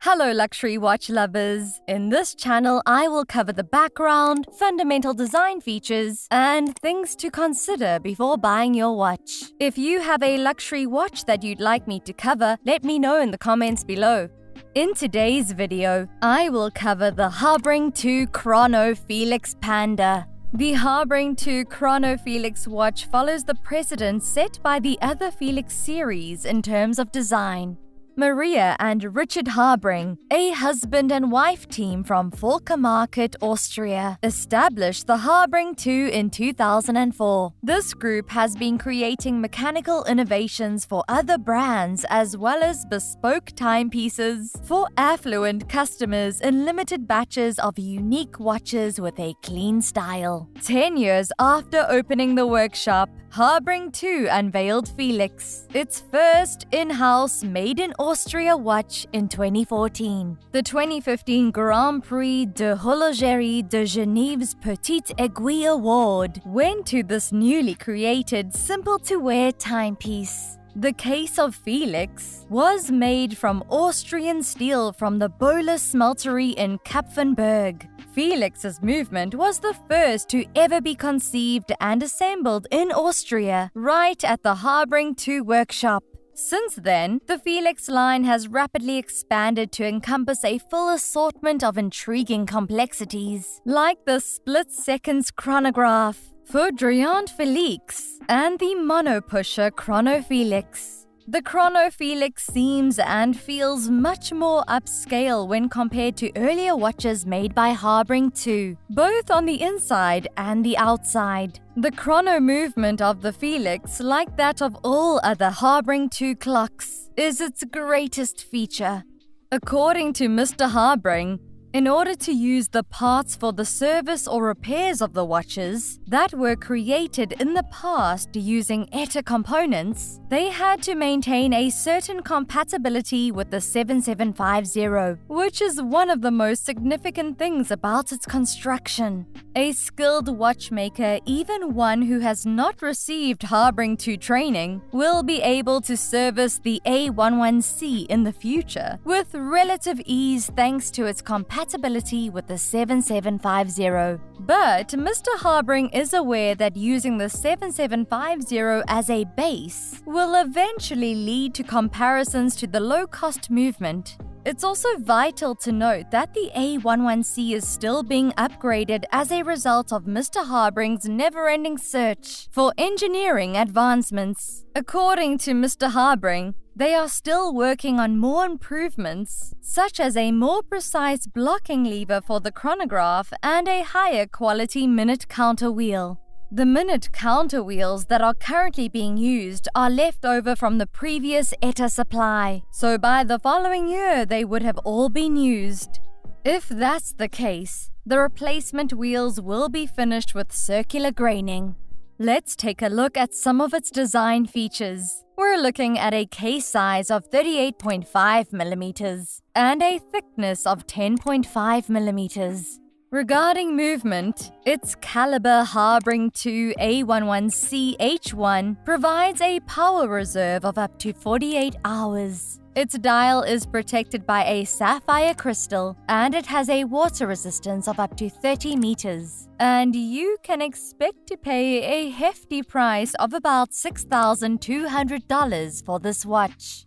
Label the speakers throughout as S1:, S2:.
S1: Hello luxury watch lovers! In this channel, I will cover the background, fundamental design features, and things to consider before buying your watch. If you have a luxury watch that you'd like me to cover, let me know in the comments below. In today's video, I will cover the Habring2 Chrono Felix Panda. The Habring2 Chrono Felix watch follows the precedent set by the other Felix series in terms of design. Maria and Richard Habring, a husband and wife team from Volker Market, Austria, established the Habring² in 2004. This group has been creating mechanical innovations for other brands as well as bespoke timepieces for affluent customers in limited batches of unique watches with a clean style. 10 years after opening the workshop, Habring² unveiled Felix, its first in-house made in Austria watch in 2014. The 2015 Grand Prix de Horlogerie de Genève's Petite Aiguille Award went to this newly created simple-to-wear timepiece. The case of Felix was made from Austrian steel from the Böhler smeltery in Kapfenberg. Felix's movement was the first to ever be conceived and assembled in Austria, right at the Habring² workshop. Since then, the Felix line has rapidly expanded to encompass a full assortment of intriguing complexities, like the split-seconds chronograph, Foudroyante Felix, and the monopusher Chrono Felix. The Chrono Felix seems and feels much more upscale when compared to earlier watches made by Habring², both on the inside and the outside. The chrono movement of the Felix, like that of all other Habring² clocks, is its greatest feature. According to Mr. Habring, in order to use the parts for the service or repairs of the watches that were created in the past using ETA components, they had to maintain a certain compatibility with the 7750, which is one of the most significant things about its construction. A skilled watchmaker, even one who has not received Habring² training, will be able to service the A11C in the future with relative ease thanks to its compatibility with the 7750. But Mr. Habring is aware that using the 7750 as a base will eventually lead to comparisons to the low-cost movement. It's also vital to note that the A11C is still being upgraded as a result of Mr. Habring's never-ending search for engineering advancements. According to Mr. Habring, they are still working on more improvements, such as a more precise blocking lever for the chronograph and a higher quality minute counter wheel. The minute counter wheels that are currently being used are left over from the previous ETA supply, so by the following year they would have all been used. If that's the case, the replacement wheels will be finished with circular graining. Let's take a look at some of its design features. We're looking at a case size of 38.5mm and a thickness of 10.5mm. Regarding movement, its caliber Habring² A11C H1 provides a power reserve of up to 48 hours. Its dial is protected by a sapphire crystal and it has a water resistance of up to 30 meters. And you can expect to pay a hefty price of about $6,200 for this watch.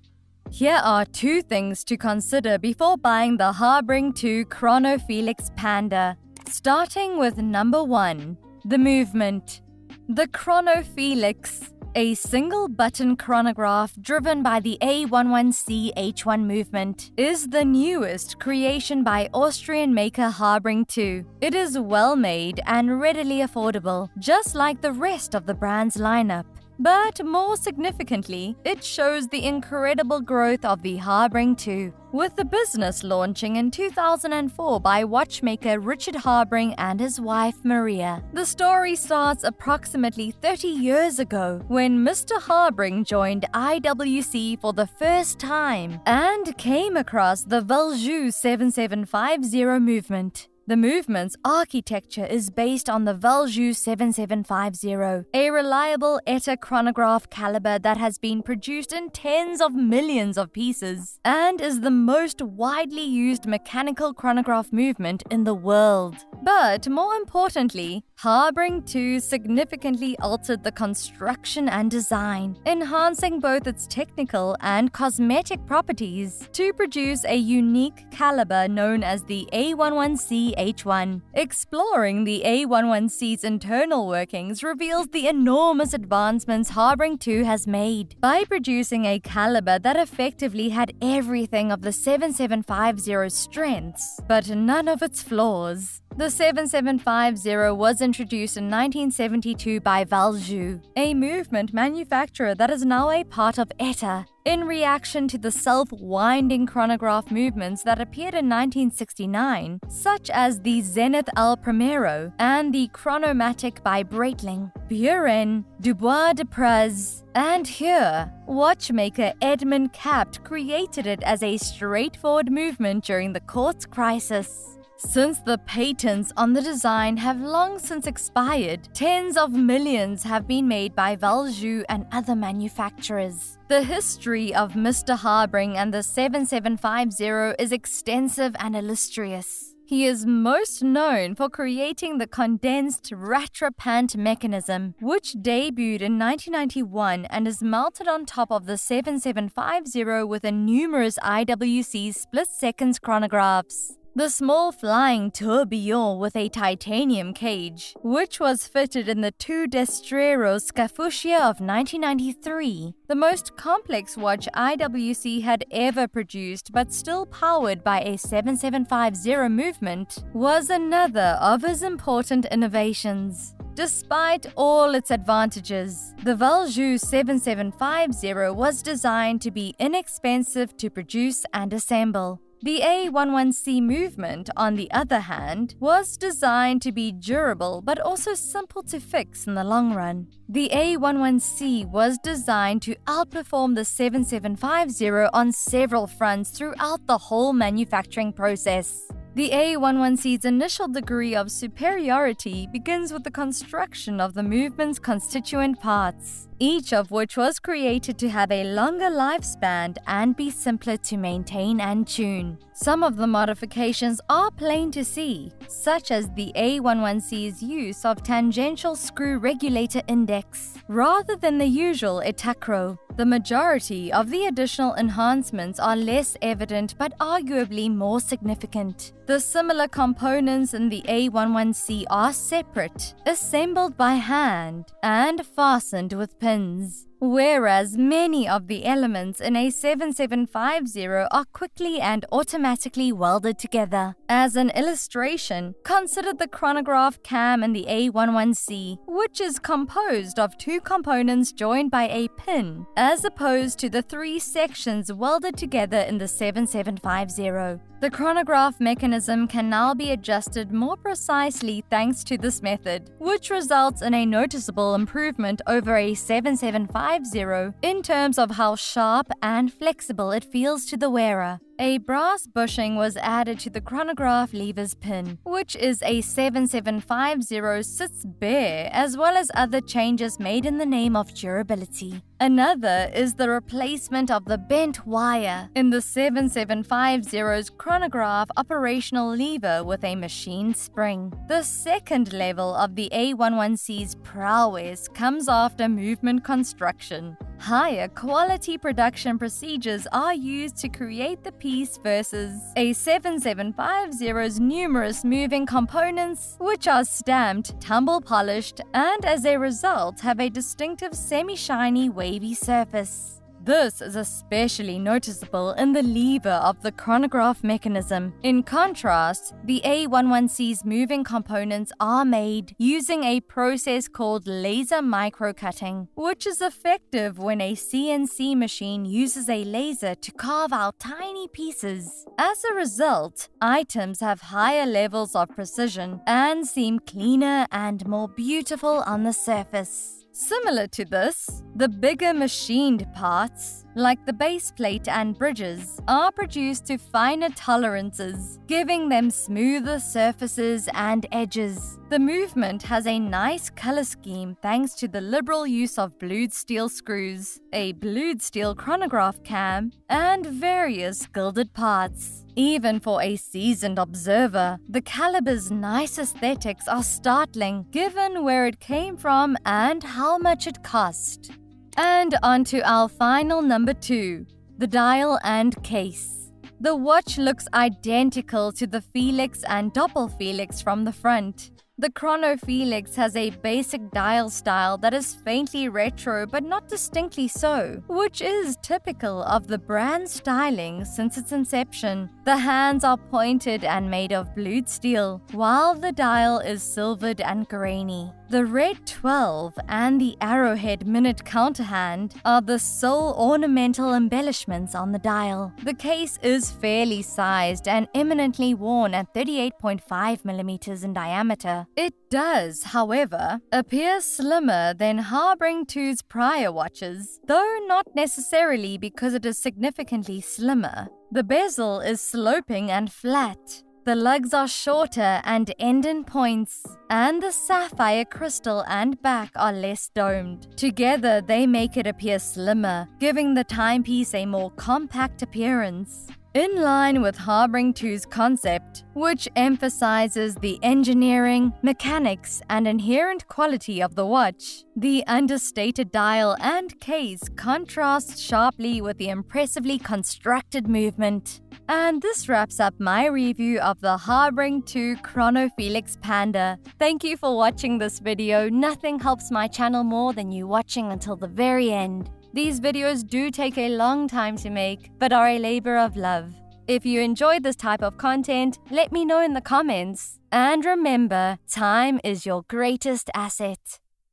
S1: Here are two things to consider before buying the Habring² Chrono Felix Panda. Starting with number 1, the movement. The Chrono Felix, a single-button chronograph driven by the A11C H1 movement, is the newest creation by Austrian maker Habring². It is well-made and readily affordable, just like the rest of the brand's lineup. But more significantly, it shows the incredible growth of the Habring², with the business launching in 2004 by watchmaker Richard Habring and his wife Maria. The story starts approximately 30 years ago when Mr. Habring joined IWC for the first time and came across the Valjoux 7750 movement. The movement's architecture is based on the Valjoux 7750, a reliable ETA chronograph caliber that has been produced in tens of millions of pieces and is the most widely used mechanical chronograph movement in the world. But more importantly, Habring² significantly altered the construction and design, enhancing both its technical and cosmetic properties to produce a unique caliber known as the A11C H1. Exploring the A11C's internal workings reveals the enormous advancements Habring² has made. By producing a caliber that effectively had everything of the 7750's strengths, but none of its flaws. The 7750 was introduced in 1972 by Valjoux, a movement manufacturer that is now a part of ETA, in reaction to the self-winding chronograph movements that appeared in 1969, such as the Zenith El Primero and the Chronomatic by Breitling, Buren, Dubois de Praz, and here, watchmaker Edmund Capt created it as a straightforward movement during the quartz crisis. Since the patents on the design have long since expired, tens of millions have been made by Valjoux and other manufacturers. The history of Mr. Habring and the 7750 is extensive and illustrious. He is most known for creating the condensed Ratrapant mechanism, which debuted in 1991 and is mounted on top of the 7750 with numerous IWC split-seconds chronographs. The small flying tourbillon with a titanium cage, which was fitted in the 2 Destrero Scafucia of 1993, the most complex watch IWC had ever produced but still powered by a 7750 movement, was another of his important innovations. Despite all its advantages, the Valjoux 7750 was designed to be inexpensive to produce and assemble. The A11C movement, on the other hand, was designed to be durable but also simple to fix in the long run. The A11C was designed to outperform the 7750 on several fronts throughout the whole manufacturing process. The A11C's initial degree of superiority begins with the construction of the movement's constituent parts, each of which was created to have a longer lifespan and be simpler to maintain and tune. Some of the modifications are plain to see, such as the A11C's use of tangential screw regulator index, rather than the usual etacro. The majority of the additional enhancements are less evident but arguably more significant. The similar components in the A11C are separate, assembled by hand, and fastened with pins, whereas many of the elements in a 7750 are quickly and automatically welded together. As an illustration, consider the chronograph cam in the A11C, which is composed of 2 components joined by a pin, as opposed to the 3 sections welded together in the 7750. The chronograph mechanism can now be adjusted more precisely thanks to this method, which results in a noticeable improvement over a 7750 in terms of how sharp and flexible it feels to the wearer. A brass bushing was added to the chronograph lever's pin, which is a 7750 sits bare, as well as other changes made in the name of durability. Another is the replacement of the bent wire in the 7750's chronograph operational lever with a machine spring. The second level of the A11C's prowess comes after movement construction. Higher quality production procedures are used to create the piece versus a 7750's numerous moving components, which are stamped, tumble polished, and as a result have a distinctive semi-shiny wavy surface. This is especially noticeable in the lever of the chronograph mechanism. In contrast, the A11C's moving components are made using a process called laser microcutting, which is effective when a CNC machine uses a laser to carve out tiny pieces. As a result, items have higher levels of precision and seem cleaner and more beautiful on the surface. Similar to this, The bigger machined parts, like the base plate and bridges, are produced to finer tolerances, giving them smoother surfaces and edges. The movement has a nice color scheme thanks to the liberal use of blued steel screws, a blued steel chronograph cam, and various gilded parts. Even for a seasoned observer, the caliber's nice aesthetics are startling given where it came from and how much it cost. And on to our final number 2, the dial and case. The watch looks identical to the Felix and DoppelChronograph from the front. The Chrono Felix has a basic dial style that is faintly retro but not distinctly so, which is typical of the brand's styling since its inception. The hands are pointed and made of blued steel, while the dial is silvered and grainy. The red 12 and the arrowhead minute counterhand are the sole ornamental embellishments on the dial. The case is fairly sized and eminently worn at 38.5mm in diameter. It does, however, appear slimmer than Habring²'s prior watches, though not necessarily because it is significantly slimmer. The bezel is sloping and flat. The lugs are shorter and end in points, and the sapphire crystal and back are less domed. Together, they make it appear slimmer, giving the timepiece a more compact appearance. In line with Habring²'s concept, which emphasizes the engineering, mechanics, and inherent quality of the watch, the understated dial and case contrast sharply with the impressively constructed movement. And this wraps up my review of the Habring² Chrono Felix Panda. Thank you for watching this video. Nothing helps my channel more than you watching until the very end. These videos do take a long time to make, but are a labor of love. If you enjoyed this type of content, let me know in the comments. And remember, time is your greatest asset.